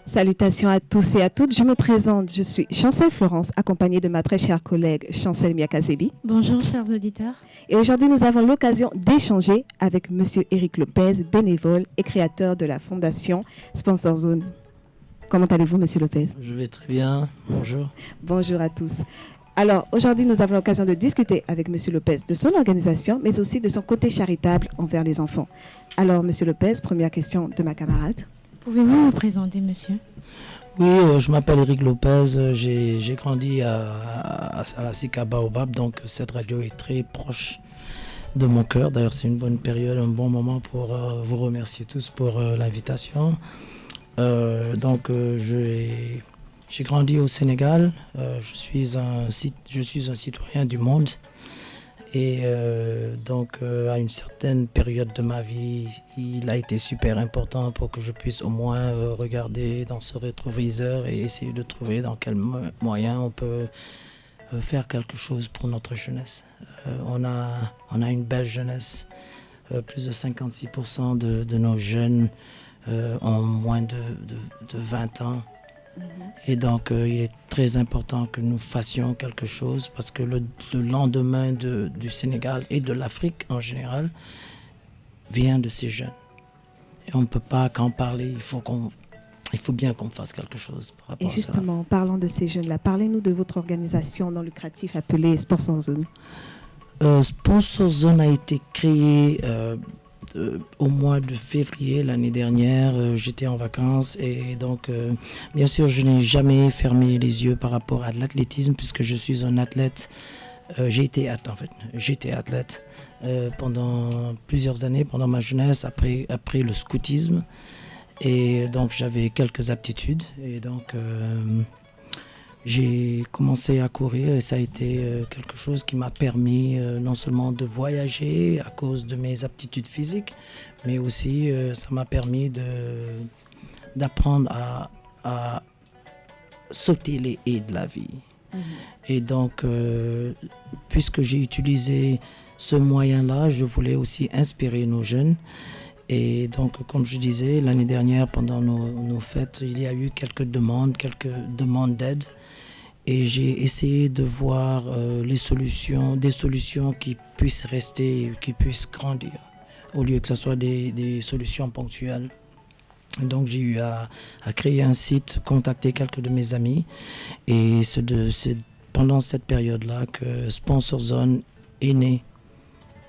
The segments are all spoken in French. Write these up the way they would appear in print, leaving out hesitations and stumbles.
Salutations à tous et à toutes. Je me présente, je suis Chancel Florence, accompagnée de ma très chère collègue Chancel Miakazebi. Bonjour chers auditeurs. Et aujourd'hui, nous avons l'occasion d'échanger avec Monsieur Éric Lopez, bénévole et créateur de la fondation Sponsor Zone. Comment allez-vous, Monsieur Lopez? Je vais très bien. Bonjour. Bonjour à tous. Alors, aujourd'hui, nous avons l'occasion de discuter avec Monsieur Lopez de son organisation, mais aussi de son côté charitable envers les enfants. Alors, Monsieur Lopez, première question de ma camarade. Pouvez-vous vous présenter, monsieur? Oui, je m'appelle Éric Lopez. J'ai grandi à la Sika Baobab, donc cette radio est très proche de mon cœur. D'ailleurs, c'est une bonne période, un bon moment pour vous remercier tous pour l'invitation. J'ai grandi au Sénégal. Je suis un citoyen du monde. Et à une certaine période de ma vie, il a été super important pour que je puisse au moins regarder dans ce rétroviseur et essayer de trouver dans quel moyen on peut faire quelque chose pour notre jeunesse. On a une belle jeunesse. Plus de 56% de nos jeunes ont moins de 20 ans. Et donc, il est très important que nous fassions quelque chose parce que le lendemain du Sénégal et de l'Afrique en général vient de ces jeunes. Et on ne peut pas qu'en parler, il faut bien qu'on fasse quelque chose par rapport à ça. Et justement, parlant de ces jeunes-là, parlez-nous de votre organisation non lucrative appelée Sponsor Zone. Sponsor Zone a été créé au mois de février l'année dernière. J'étais en vacances et donc bien sûr je n'ai jamais fermé les yeux par rapport à l'athlétisme puisque je suis un athlète. J'étais athlète pendant plusieurs années, pendant ma jeunesse, après le scoutisme, et donc j'avais quelques aptitudes et donc j'ai commencé à courir et ça a été quelque chose qui m'a permis non seulement de voyager à cause de mes aptitudes physiques, mais aussi ça m'a permis d'apprendre à sauter les haies de la vie. Et donc, puisque j'ai utilisé ce moyen-là, je voulais aussi inspirer nos jeunes. Et donc, comme je disais, l'année dernière, pendant nos fêtes, il y a eu quelques demandes d'aide. Et j'ai essayé de voir des solutions qui puissent rester, qui puissent grandir, au lieu que ce soit des solutions ponctuelles. Donc j'ai eu à créer un site, contacter quelques de mes amis. Et c'est pendant cette période-là que Sponsor Zone est né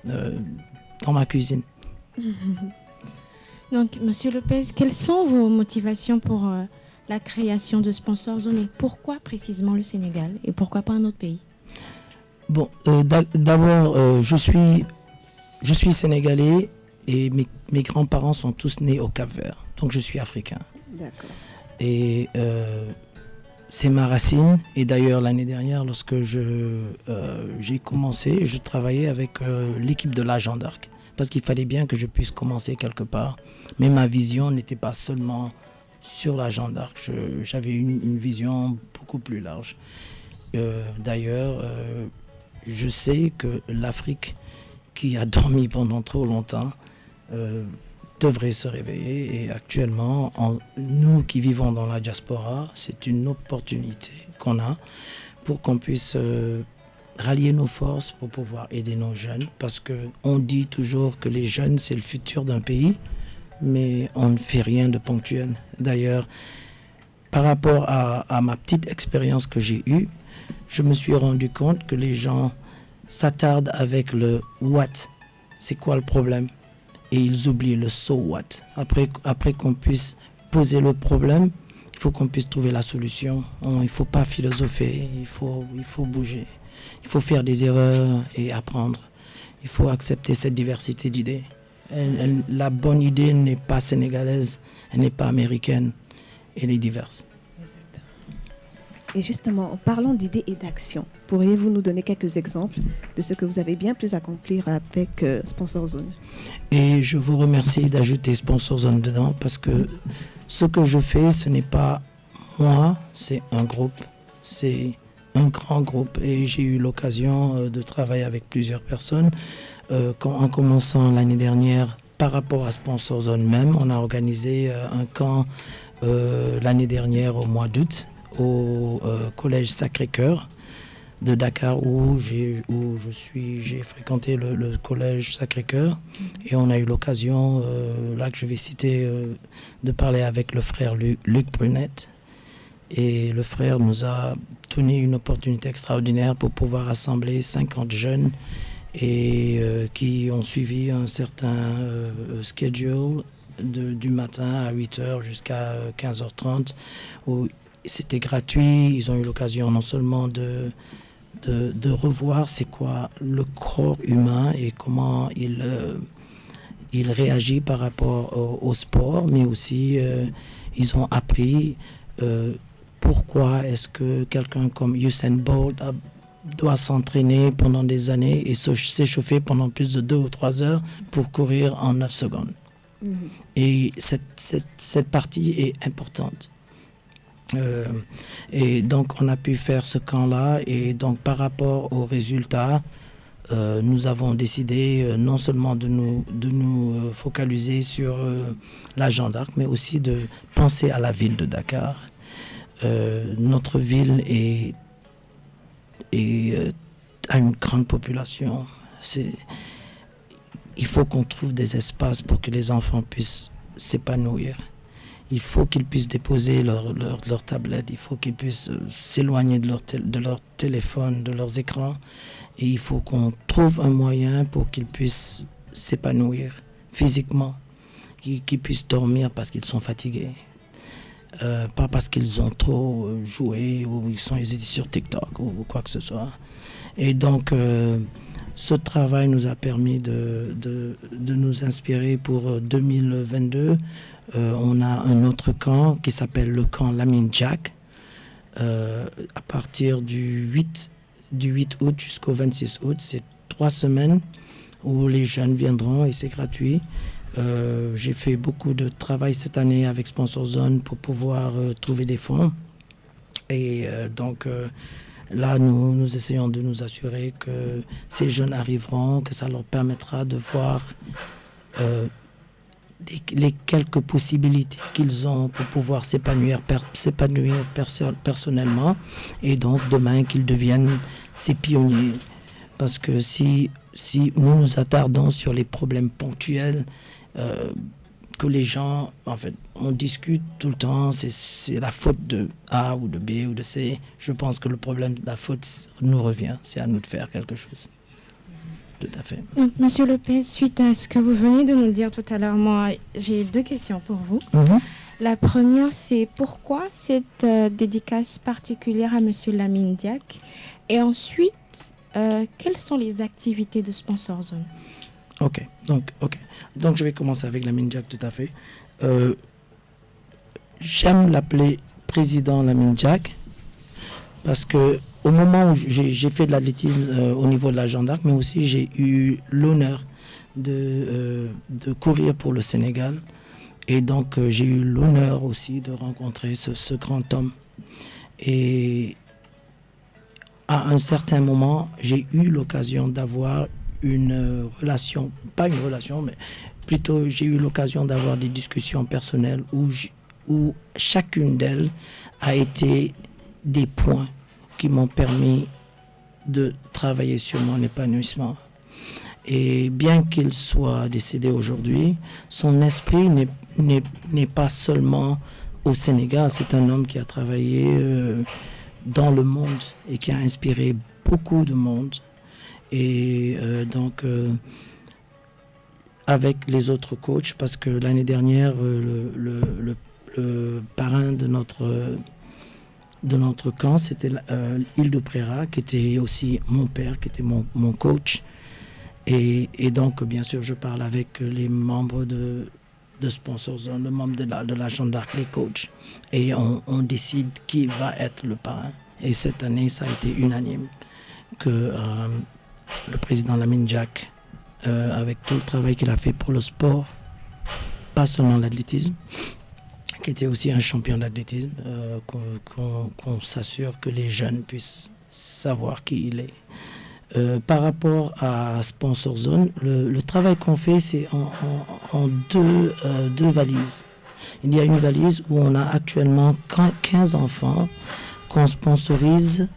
dans ma cuisine. Donc, monsieur Lopez, quelles sont vos motivations pour la création de Sponsor Zone et pourquoi précisément le Sénégal et pourquoi pas un autre pays? Bon, d'abord, je suis sénégalais et mes grands-parents sont tous nés au Cap-Vert, donc je suis africain. D'accord. Et c'est ma racine. Et d'ailleurs, l'année dernière, lorsque j'ai commencé, je travaillais avec l'équipe de la Jeanne d'Arc parce qu'il fallait bien que je puisse commencer quelque part. Mais ma vision n'était pas seulement sur la Jeanne d'Arc, j'avais une vision beaucoup plus large. D'ailleurs, je sais que l'Afrique, qui a dormi pendant trop longtemps, devrait se réveiller. Et actuellement, nous qui vivons dans la diaspora, c'est une opportunité qu'on a pour qu'on puisse rallier nos forces pour pouvoir aider nos jeunes. Parce qu'on dit toujours que les jeunes, c'est le futur d'un pays. Mais on ne fait rien de ponctuel. D'ailleurs, par rapport à ma petite expérience que j'ai eue, je me suis rendu compte que les gens s'attardent avec le « what ». C'est quoi le problème? Et ils oublient le « so what ». Après qu'on puisse poser le problème, il faut qu'on puisse trouver la solution. Il ne faut pas philosopher, il faut bouger. Il faut faire des erreurs et apprendre. Il faut accepter cette diversité d'idées. La bonne idée n'est pas sénégalaise, elle n'est pas américaine, elle est diverse. Exactement. Et justement, en parlant d'idées et d'actions, pourriez-vous nous donner quelques exemples de ce que vous avez bien pu accomplir avec Sponsor Zone? Et je vous remercie d'ajouter Sponsor Zone dedans parce que ce que je fais, ce n'est pas moi, c'est un groupe, c'est un grand groupe. Et j'ai eu l'occasion de travailler avec plusieurs personnes. En commençant l'année dernière, par rapport à Sponsor Zone même, on a organisé un camp l'année dernière au mois d'août au collège Sacré-Cœur de Dakar où j'ai fréquenté le collège Sacré-Cœur et on a eu l'occasion, là que je vais citer, de parler avec le frère Luc Brunette. Et le frère nous a donné une opportunité extraordinaire pour pouvoir assembler 50 jeunes et qui ont suivi un certain schedule du matin à 8h jusqu'à 15h30 où c'était gratuit. Ils ont eu l'occasion non seulement de revoir c'est quoi le corps humain et comment il réagit par rapport au sport, mais aussi ils ont appris pourquoi est-ce que quelqu'un comme Usain Bolt doit s'entraîner pendant des années et s'échauffer pendant plus de 2 ou 3 heures pour courir en 9 secondes. Et cette partie est importante. Et donc on a pu faire ce camp-là et donc par rapport aux résultats, nous avons décidé non seulement de nous focaliser sur la Jeanne d'Arc, mais aussi de penser à la ville de Dakar. Notre ville a une grande population. Il faut qu'on trouve des espaces pour que les enfants puissent s'épanouir. Il faut qu'ils puissent déposer leur tablette, il faut qu'ils puissent s'éloigner de leur téléphone, de leurs écrans. Et il faut qu'on trouve un moyen pour qu'ils puissent s'épanouir physiquement, qu'ils puissent dormir parce qu'ils sont fatigués. Pas parce qu'ils ont trop joué ou ils étaient sur TikTok ou quoi que ce soit. Et donc, ce travail nous a permis de nous inspirer pour 2022. On a un autre camp qui s'appelle le camp Lamine Jack. À partir du 8 août jusqu'au 26 août, c'est 3 semaines où les jeunes viendront et c'est gratuit. J'ai fait beaucoup de travail cette année avec Sponsor Zone pour pouvoir trouver des fonds. Et donc là, nous essayons de nous assurer que ces jeunes arriveront, que ça leur permettra de voir les quelques possibilités qu'ils ont pour pouvoir s'épanouir personnellement et donc demain qu'ils deviennent ces pionniers. Parce que si nous nous attardons sur les problèmes ponctuels, que les gens, en fait, on discute tout le temps, c'est la faute de A ou de B ou de C. Je pense que le problème de la faute nous revient. C'est à nous de faire quelque chose. Tout à fait. Donc, Monsieur Lopez, suite à ce que vous venez de nous dire tout à l'heure, moi, j'ai 2 questions pour vous. La première, c'est pourquoi cette dédicace particulière à Monsieur Lamine Diack? Et ensuite, quelles sont les activités de Sponsor Zone? Ok. Donc, je vais commencer avec Lamine Diack, tout à fait. J'aime l'appeler président Lamine Diack parce que au moment où j'ai fait de l'athlétisme au niveau de la Jeanne d'Arc, mais aussi j'ai eu l'honneur de courir pour le Sénégal. Et donc j'ai eu l'honneur aussi de rencontrer ce grand homme. Et à un certain moment, j'ai eu l'occasion d'avoir une relation, pas une relation, mais plutôt j'ai eu l'occasion d'avoir des discussions personnelles où chacune d'elles a été des points qui m'ont permis de travailler sur mon épanouissement. Et bien qu'il soit décédé aujourd'hui, son esprit n'est pas seulement au Sénégal. C'est un homme qui a travaillé dans le monde et qui a inspiré beaucoup de monde. Et donc, avec les autres coachs, parce que l'année dernière, le parrain de notre camp, c'était Hildo Prera, qui était aussi mon père, qui était mon coach. Et donc, bien sûr, je parle avec les membres de Sponsor Zone, les membres de la Jeanne d'Arc, les coachs. Et on décide qui va être le parrain. Et cette année, ça a été unanime que le président Lamine Diack, avec tout le travail qu'il a fait pour le sport, pas seulement l'athlétisme, qui était aussi un champion d'athlétisme, qu'on s'assure que les jeunes puissent savoir qui il est. Par rapport à Sponsor Zone, le travail qu'on fait, c'est en deux valises. Il y a une valise où on a actuellement 15 enfants qu'on sponsorise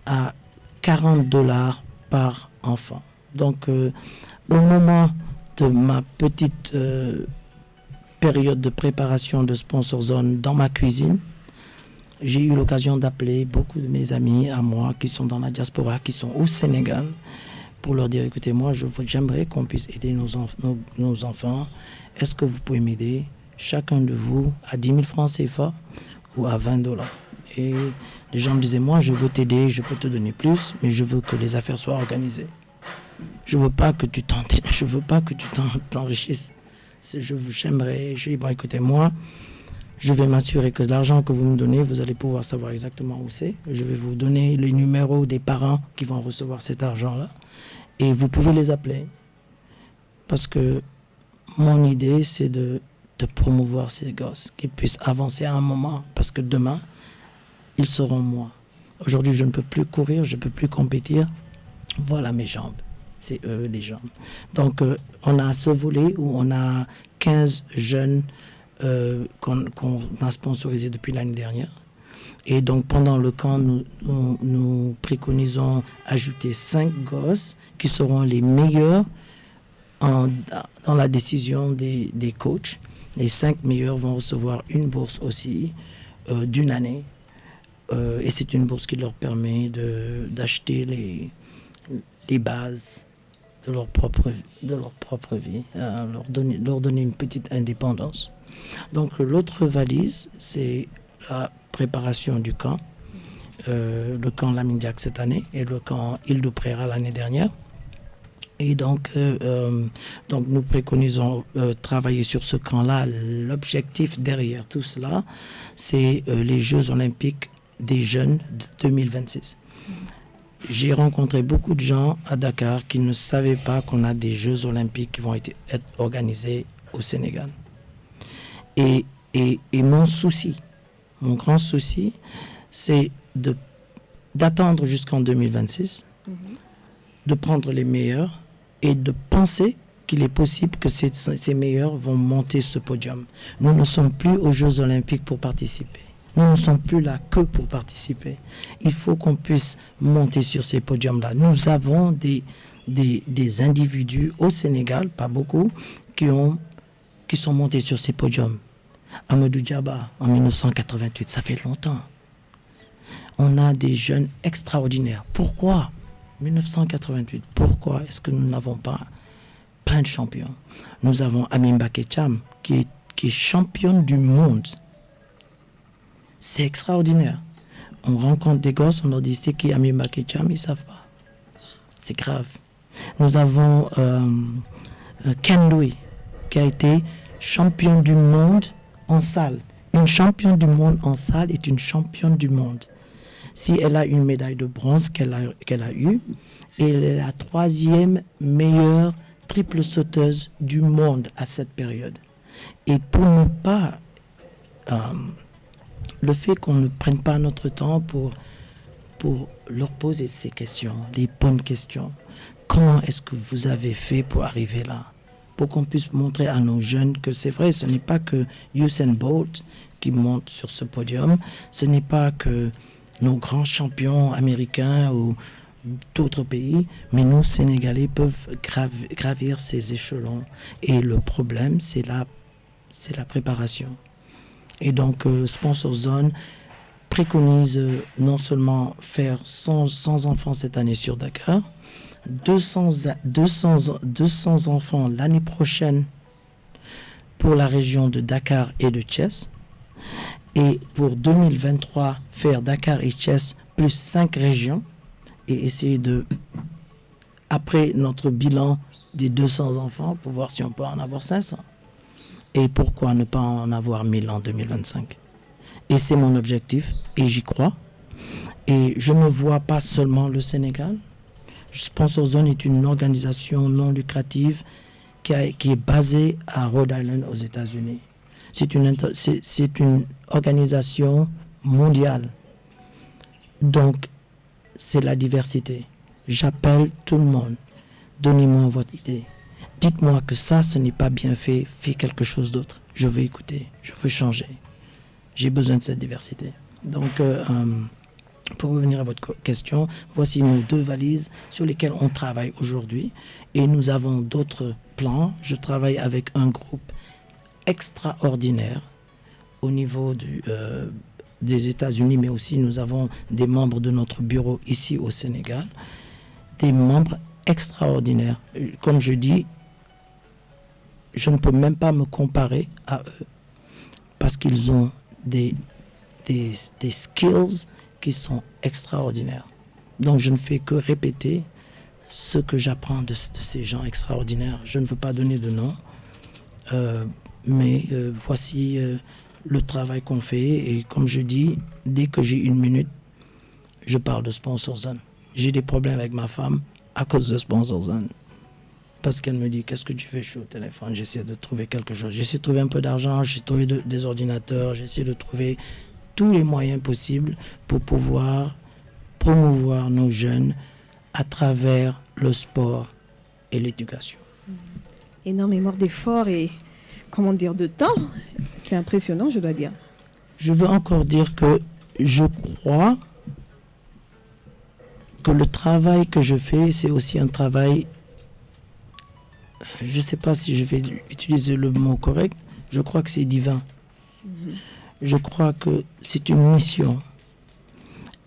à $40 par enfant. Donc, au moment de ma petite période de préparation de Sponsor Zone dans ma cuisine, j'ai eu l'occasion d'appeler beaucoup de mes amis à moi qui sont dans la diaspora, qui sont au Sénégal, pour leur dire, écoutez, moi, j'aimerais qu'on puisse aider nos enfants. Est-ce que vous pouvez m'aider, chacun de vous, à 10 000 francs CFA ou à $20? Et les gens me disaient, moi, je veux t'aider, je peux te donner plus, mais je veux que les affaires soient organisées. Je veux pas que tu t'enrichisses. J'aimerais, j'ai dit, bon, écoutez, moi, je vais m'assurer que l'argent que vous me donnez, vous allez pouvoir savoir exactement où c'est. Je vais vous donner les numéros des parents qui vont recevoir cet argent-là. Et vous pouvez les appeler. Parce que mon idée, c'est de promouvoir ces gosses, qu'ils puissent avancer à un moment. Parce que demain, ils seront moi. Aujourd'hui, je ne peux plus courir, je ne peux plus compétir. Voilà mes jambes. C'est eux les jambes. Donc, on a ce volet où on a 15 jeunes qu'on a sponsorisés depuis l'année dernière. Et donc, pendant le camp, nous préconisons ajouter 5 gosses qui seront les meilleurs dans la décision des coachs. Les 5 meilleurs vont recevoir une bourse aussi d'une année. Et c'est une bourse qui leur permet d'acheter les bases de leur propre vie, leur donner une petite indépendance. Donc l'autre valise, c'est la préparation du camp, le camp Lamine Diack cette année et le camp Île-de-Préra l'année dernière. Et donc nous préconisons travailler sur ce camp-là. L'objectif derrière tout cela, c'est les Jeux olympiques des jeunes de 2026. J'ai rencontré beaucoup de gens à Dakar qui ne savaient pas qu'on a des Jeux olympiques qui vont être organisés au Sénégal. Et mon grand souci, c'est d'attendre jusqu'en 2026, de prendre les meilleurs et de penser qu'il est possible que ces meilleurs vont monter ce podium. Nous ne sommes plus aux Jeux olympiques pour participer. Nous ne sommes plus là que pour participer. Il faut qu'on puisse monter sur ces podiums-là. Nous avons des individus au Sénégal, pas beaucoup, qui sont montés sur ces podiums. Amadou Diaba, en 1988, ça fait longtemps. On a des jeunes extraordinaires. Pourquoi 1988, pourquoi est-ce que nous n'avons pas plein de champions? Nous avons Amine Bakecham, qui est championne du monde. C'est extraordinaire. On rencontre des gosses, on leur dit c'est qui Amine Bakecham, ils ne savent pas. C'est grave. Nous avons Ken Louis, qui a été champion du monde en salle. Une championne du monde en salle est une championne du monde. Si elle a une médaille de bronze qu'elle a eue, et elle est la 3e meilleure triple sauteuse du monde à cette période. Et pour ne pas... le fait qu'on ne prenne pas notre temps pour leur poser ces questions, les bonnes questions. Comment est-ce que vous avez fait pour arriver là? Pour qu'on puisse montrer à nos jeunes que c'est vrai, ce n'est pas que Usain Bolt qui monte sur ce podium, ce n'est pas que nos grands champions américains ou d'autres pays, mais nous, Sénégalais, peuvent gravir ces échelons. Et le problème, c'est la préparation. Et donc, Sponsor Zone préconise non seulement faire 100 enfants cette année sur Dakar, 200 enfants l'année prochaine pour la région de Dakar et de Thiès, et pour 2023, faire Dakar et Thiès plus 5 régions, et essayer après notre bilan des 200 enfants, pour voir si on peut en avoir 500. Et pourquoi ne pas en avoir 1000 en 2025? Et c'est mon objectif, et j'y crois. Et je ne vois pas seulement le Sénégal. Sponsor Zone est une organisation non lucrative qui est basée à Rhode Island aux États-Unis. C'est une organisation mondiale. Donc, c'est la diversité. J'appelle tout le monde. Donnez-moi votre idée. dites-moi que ça, ce n'est pas bien fait, fais quelque chose d'autre. Je veux écouter, je veux changer. J'ai besoin de cette diversité. Donc, pour revenir à votre question, voici nos 2 valises sur lesquelles on travaille aujourd'hui. Et nous avons d'autres plans. Je travaille avec un groupe extraordinaire au niveau des États-Unis, mais aussi nous avons des membres de notre bureau ici au Sénégal, des membres extraordinaires. Comme je dis, je ne peux même pas me comparer à eux parce qu'ils ont des skills qui sont extraordinaires. Donc je ne fais que répéter ce que j'apprends de ces gens extraordinaires. Je ne veux pas donner de nom, mais voici le travail qu'on fait. Et comme je dis, dès que j'ai 1 minute, je parle de Sponsor Zone. J'ai des problèmes avec ma femme à cause de Sponsor Zone. Parce qu'elle me dit, qu'est-ce que tu fais? Je suis au téléphone, j'essaie de trouver quelque chose. J'essaie de trouver un peu d'argent, j'essaie de trouver des ordinateurs, j'essaie de trouver tous les moyens possibles pour pouvoir promouvoir nos jeunes à travers le sport et l'éducation. Énormément d'efforts et, comment dire, de temps. C'est impressionnant, je dois dire. Je veux encore dire que je crois que le travail que je fais, c'est aussi un travail, je ne sais pas si je vais utiliser le mot correct, je crois que c'est divin. Je crois que c'est une mission.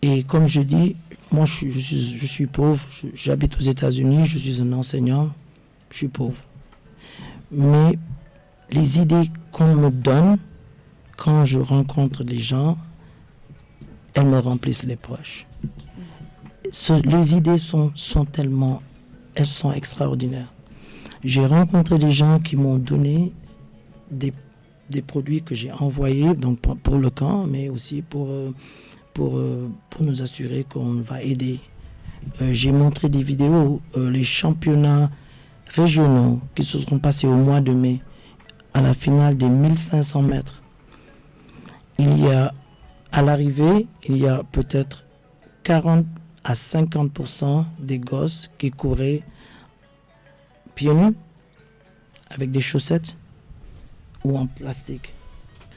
Et comme je dis, moi je suis pauvre, j'habite aux États-Unis, je suis un enseignant, je suis pauvre. Mais les idées qu'on me donne quand je rencontre les gens, elles me remplissent les poches. Les idées sont tellement, elles sont extraordinaires. J'ai rencontré des gens qui m'ont donné des produits que j'ai envoyés donc pour le camp, mais aussi pour nous assurer qu'on va aider. J'ai montré des vidéos, les championnats régionaux qui se seront passés au mois de mai à la finale des 1500 mètres. À l'arrivée, il y a peut-être 40 à 50% des gosses qui couraient pieds nus avec des chaussettes ou en plastique.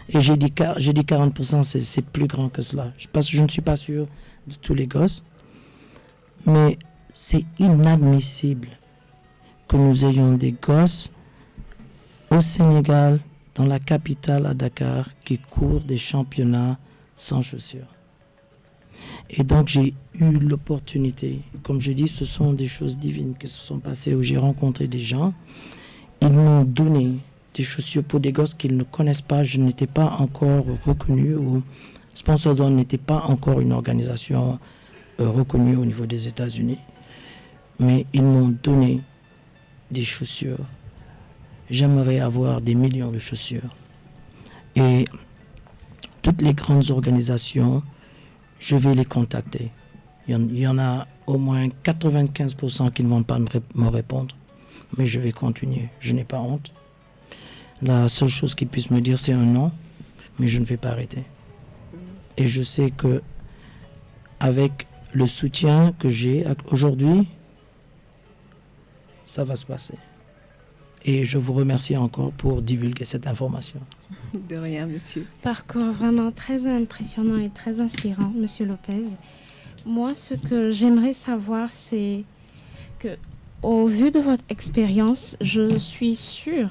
Et j'ai dit 40%, c'est plus grand que cela. Je ne suis pas sûr de tous les gosses, mais c'est inadmissible que nous ayons des gosses au Sénégal, dans la capitale à Dakar, qui courent des championnats sans chaussures. Et donc j'ai eu l'opportunité, comme je dis, ce sont des choses divines qui se sont passées où j'ai rencontré des gens. Ils m'ont donné des chaussures pour des gosses qu'ils ne connaissent pas. Je n'étais pas encore reconnu, ou Sponsor Zone n'était pas encore une organisation reconnue au niveau des États-Unis. Mais ils m'ont donné des chaussures. J'aimerais avoir des millions de chaussures. Et toutes les grandes organisations, je vais les contacter. Il y en a au moins 95% qui ne vont pas me répondre. Mais je vais continuer. Je n'ai pas honte. La seule chose qu'ils puissent me dire, c'est un non. Mais je ne vais pas arrêter. Et je sais que avec le soutien que j'ai aujourd'hui, ça va se passer. Et je vous remercie encore pour divulguer cette information. De rien, monsieur. Parcours vraiment très impressionnant et très inspirant, monsieur Lopez. Moi, ce que j'aimerais savoir, c'est que, au vu de votre expérience, je suis sûre,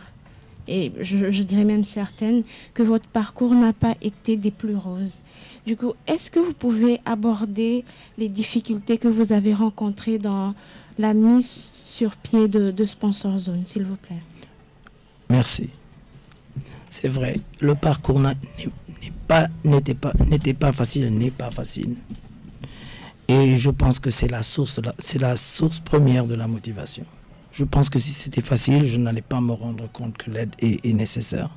et je dirais même certaine, que votre parcours n'a pas été des plus roses. Du coup, est-ce que vous pouvez aborder les difficultés que vous avez rencontrées dans la mise sur pied de Sponsor Zone, s'il vous plaît? Merci. C'est vrai, le parcours n'était pas facile, n'est pas facile. Et je pense que c'est la source première de la motivation. Je pense que si c'était facile, je n'allais pas me rendre compte que l'aide est nécessaire.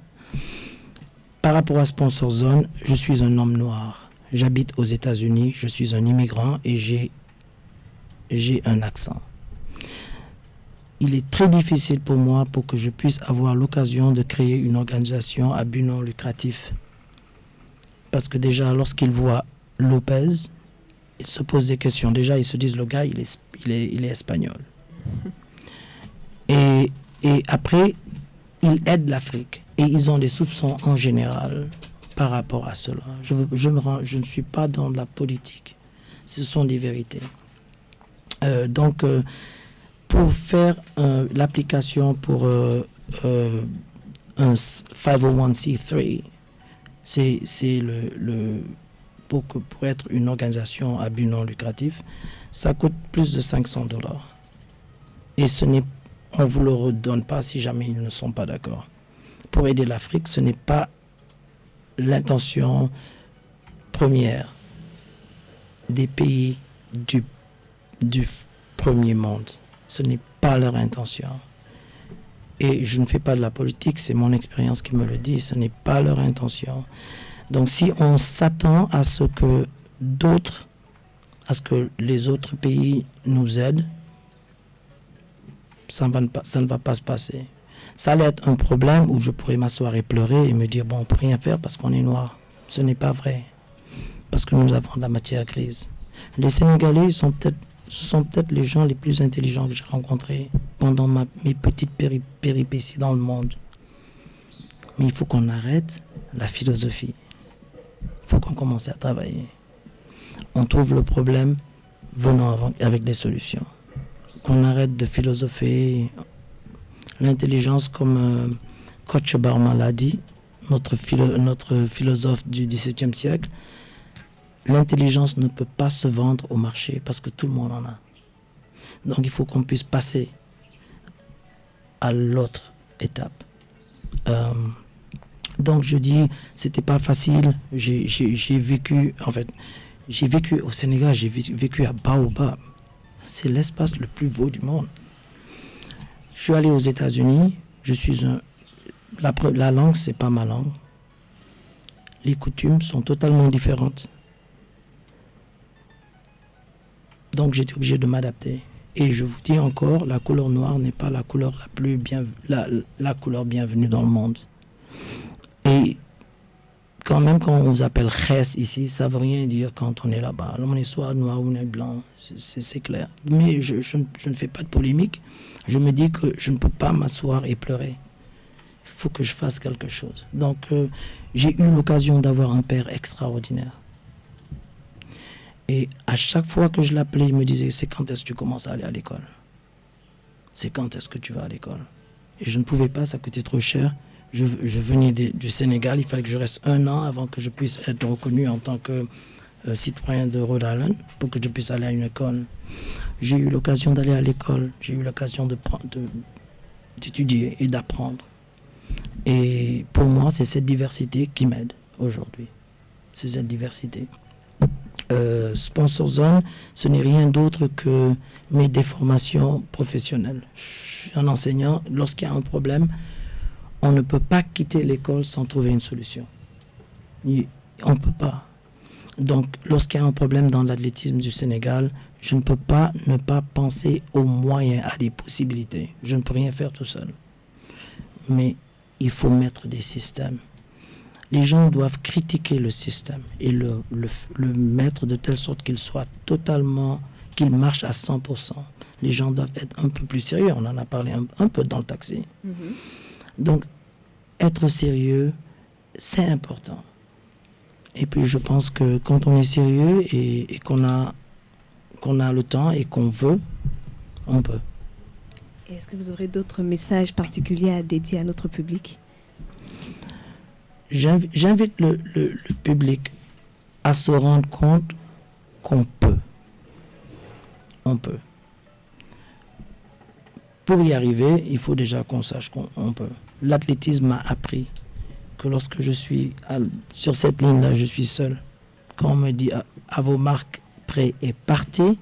Par rapport à Sponsor Zone, je suis un homme noir. J'habite aux États-Unis, je suis un immigrant et j'ai un accent. Il est très difficile pour moi pour que je puisse avoir l'occasion de créer une organisation à but non lucratif. Parce que déjà, lorsqu'ils voient Lopez, ils se posent des questions. Déjà, ils se disent, le gars, il est espagnol. Et Et après, ils aident l'Afrique. Et ils ont des soupçons en général par rapport à cela. Je ne suis pas dans la politique. Ce sont des vérités. Donc, pour faire l'application pour un 501c3, c'est pour être une organisation à but non lucratif, ça coûte plus de $500. Et on ne vous le redonne pas si jamais ils ne sont pas d'accord. Pour aider l'Afrique, ce n'est pas l'intention première des pays du premier monde. Ce n'est pas leur intention. Et je ne fais pas de la politique, c'est mon expérience qui me le dit, ce n'est pas leur intention. Donc si on s'attend à ce que les autres pays nous aident, ça ne va pas se passer. Ça allait être un problème où je pourrais m'asseoir et pleurer et me dire, bon, on ne peut rien faire parce qu'on est noir. Ce n'est pas vrai. Parce que nous avons de la matière grise. Les Sénégalais ce sont peut-être les gens les plus intelligents que j'ai rencontrés pendant mes petites péripéties dans le monde. Mais il faut qu'on arrête la philosophie. Il faut qu'on commence à travailler. On trouve le problème venant avec des solutions. Qu'on arrête de philosopher. L'intelligence, comme Coach Barma l'a dit, notre philosophe du XVIIe siècle, l'intelligence ne peut pas se vendre au marché parce que tout le monde en a. Donc il faut qu'on puisse passer à l'autre étape. Donc je dis, c'était pas facile. J'ai vécu au Sénégal, j'ai vécu à Baobab. C'est l'espace le plus beau du monde. Je suis allé aux États-Unis. La langue, c'est pas ma langue. Les coutumes sont totalement différentes. Donc j'étais obligé de m'adapter. Et je vous dis encore, la couleur noire n'est pas la couleur la couleur bienvenue dans le monde. Et quand même, quand on vous appelle Khess ici, ça ne veut rien dire quand on est là-bas. On est soit noir ou on est blanc, c'est clair. Mais je ne fais pas de polémique. Je me dis que je ne peux pas m'asseoir et pleurer. Il faut que je fasse quelque chose. Donc, j'ai eu l'occasion d'avoir un père extraordinaire. Et à chaque fois que je l'appelais, il me disait, c'est quand est-ce que tu commences à aller à l'école? C'est quand est-ce que tu vas à l'école? Et je ne pouvais pas, ça coûtait trop cher. Je venais du Sénégal, il fallait que je reste 1 an avant que je puisse être reconnu en tant que citoyen de Rhode Island pour que je puisse aller à une école. J'ai eu l'occasion d'aller à l'école, j'ai eu l'occasion d'étudier et d'apprendre. Et pour moi, c'est cette diversité qui m'aide aujourd'hui. C'est cette diversité. Sponsor Zone, ce n'est rien d'autre que mes déformations professionnelles. Je suis un enseignant, lorsqu'il y a un problème, on ne peut pas quitter l'école sans trouver une solution. On ne peut pas. Donc, lorsqu'il y a un problème dans l'athlétisme du Sénégal, je ne peux pas ne pas penser aux moyens, à des possibilités. Je ne peux rien faire tout seul. Mais il faut mettre des systèmes. Les gens doivent critiquer le système et le mettre de telle sorte qu'il marche à 100%. Les gens doivent être un peu plus sérieux. On en a parlé un peu dans le taxi. Mm-hmm. Donc, être sérieux, c'est important. Et puis, je pense que quand on est sérieux et qu'on a le temps et qu'on veut, on peut. Et est-ce que vous aurez d'autres messages particuliers à dédier à notre public? J'invite le public à se rendre compte qu'on peut. On peut. Pour y arriver, il faut déjà qu'on sache qu'on peut. L'athlétisme m'a appris que lorsque je suis sur cette ligne-là, je suis seul. Quand on me dit à vos marques, prêt et partez,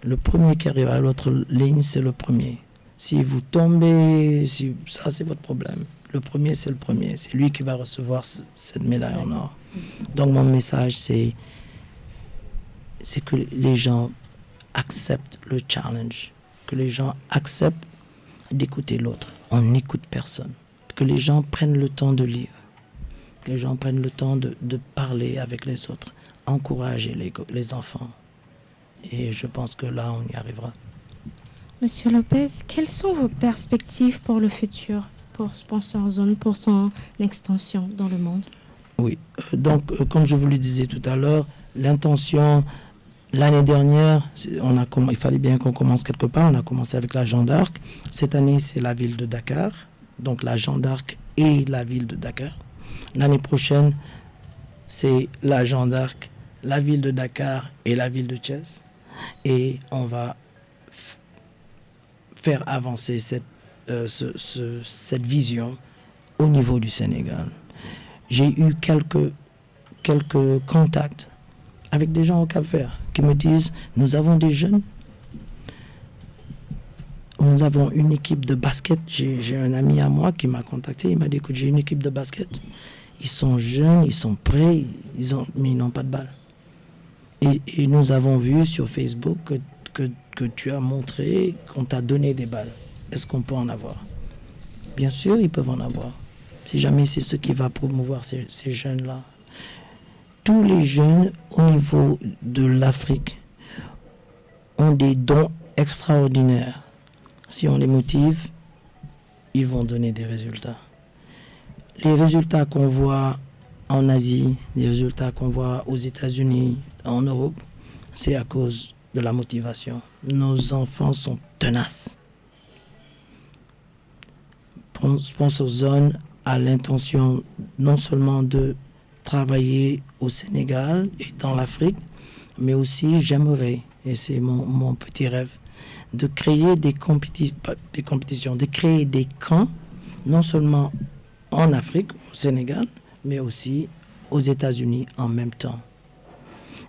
le premier qui arrive à l'autre ligne, c'est le premier. Si vous tombez, ça c'est votre problème. Le premier, c'est le premier. C'est lui qui va recevoir cette médaille en or. Donc mon message, c'est que les gens acceptent le challenge, que les gens acceptent d'écouter l'autre. On n'écoute personne. Que les gens prennent le temps de lire, que les gens prennent le temps de parler avec les autres, encourager les enfants. Et je pense que là, on y arrivera. Monsieur Lopez, quelles sont vos perspectives pour le futur, pour Sponsor Zone, pour son extension dans le monde? Oui, donc comme je vous le disais tout à l'heure, l'intention, l'année dernière, il fallait bien qu'on commence quelque part. On a commencé avec la Jeanne d'Arc. Cette année, c'est la ville de Dakar, donc la Jeanne d'Arc et la ville de Dakar. L'année prochaine, c'est la Jeanne d'Arc, la ville de Dakar et la ville de Thiès. Et on va faire avancer cette vision au niveau du Sénégal. J'ai eu quelques contacts avec des gens au Cap-Vert qui me disent, nous avons des jeunes, nous avons une équipe de basket. J'ai un ami à moi qui m'a contacté, il m'a dit, écoute, j'ai une équipe de basket. Ils sont jeunes, ils sont prêts, mais ils n'ont pas de balles. Et nous avons vu sur Facebook que tu as montré qu'on t'a donné des balles. Est-ce qu'on peut en avoir? Bien sûr, ils peuvent en avoir. Si jamais c'est ce qui va promouvoir ces jeunes-là. Tous les jeunes au niveau de l'Afrique ont des dons extraordinaires. Si on les motive, ils vont donner des résultats. Les résultats qu'on voit en Asie, les résultats qu'on voit aux États-Unis, en Europe, c'est à cause de la motivation. Nos enfants sont tenaces. Sponsor Zone a l'intention non seulement de travailler au Sénégal et dans l'Afrique, mais aussi j'aimerais, et c'est mon petit rêve, de créer des compétitions, de créer des camps, non seulement en Afrique, au Sénégal, mais aussi aux États-Unis en même temps.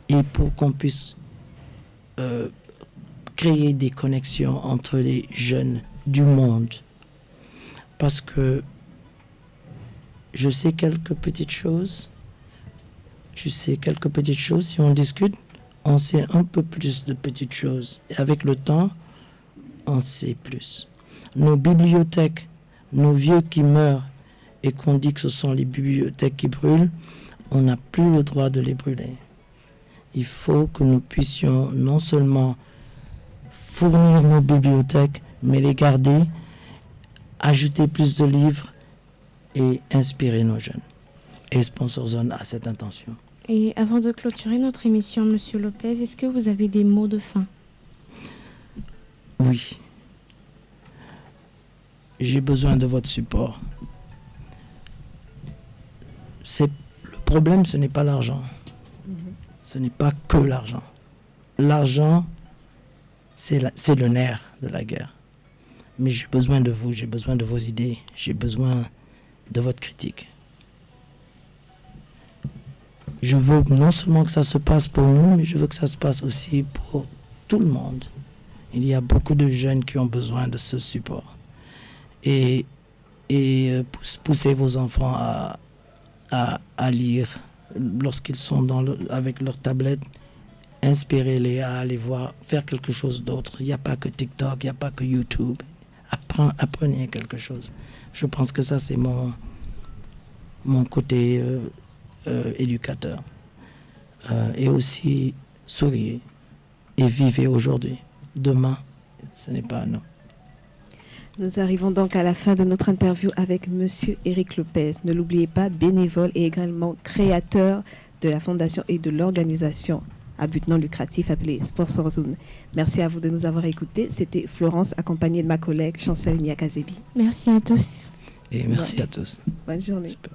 Et pour qu'on puisse créer des connexions entre les jeunes du monde. Parce que je sais quelques petites choses. Si on discute, on sait un peu plus de petites choses. Et avec le temps, on sait plus. Nos bibliothèques, nos vieux qui meurent et qu'on dit que ce sont les bibliothèques qui brûlent, on n'a plus le droit de les brûler. Il faut que nous puissions non seulement fournir nos bibliothèques, mais les garder, ajouter plus de livres et inspirer nos jeunes. Et Sponsor Zone a cette intention. Et avant de clôturer notre émission, Monsieur Lopez, est-ce que vous avez des mots de fin? Oui. J'ai besoin de votre support. Le problème, ce n'est pas l'argent. Ce n'est pas que l'argent. L'argent, c'est le nerf de la guerre. Mais j'ai besoin de vous, j'ai besoin de vos idées, j'ai besoin de votre critique. Je veux non seulement que ça se passe pour nous, mais je veux que ça se passe aussi pour tout le monde. Il y a beaucoup de jeunes qui ont besoin de ce support. Et poussez vos enfants à lire lorsqu'ils sont avec leur tablette. Inspirez-les à aller voir, faire quelque chose d'autre. Il n'y a pas que TikTok, il n'y a pas que YouTube. Apprenez quelque chose. Je pense que ça, c'est mon côté éducateur. Et aussi, souriez et vivez aujourd'hui. Demain, ce n'est pas à nous. Nous arrivons donc à la fin de notre interview avec Monsieur Éric Lopez. Ne l'oubliez pas, bénévole et également créateur de la fondation et de l'organisation à but non lucratif appelée Sponsor Zone. Merci à vous de nous avoir écoutés. C'était Florence accompagnée de ma collègue Chancel Miakazebi. Merci à tous. Et merci à tous. Bonne journée. Super.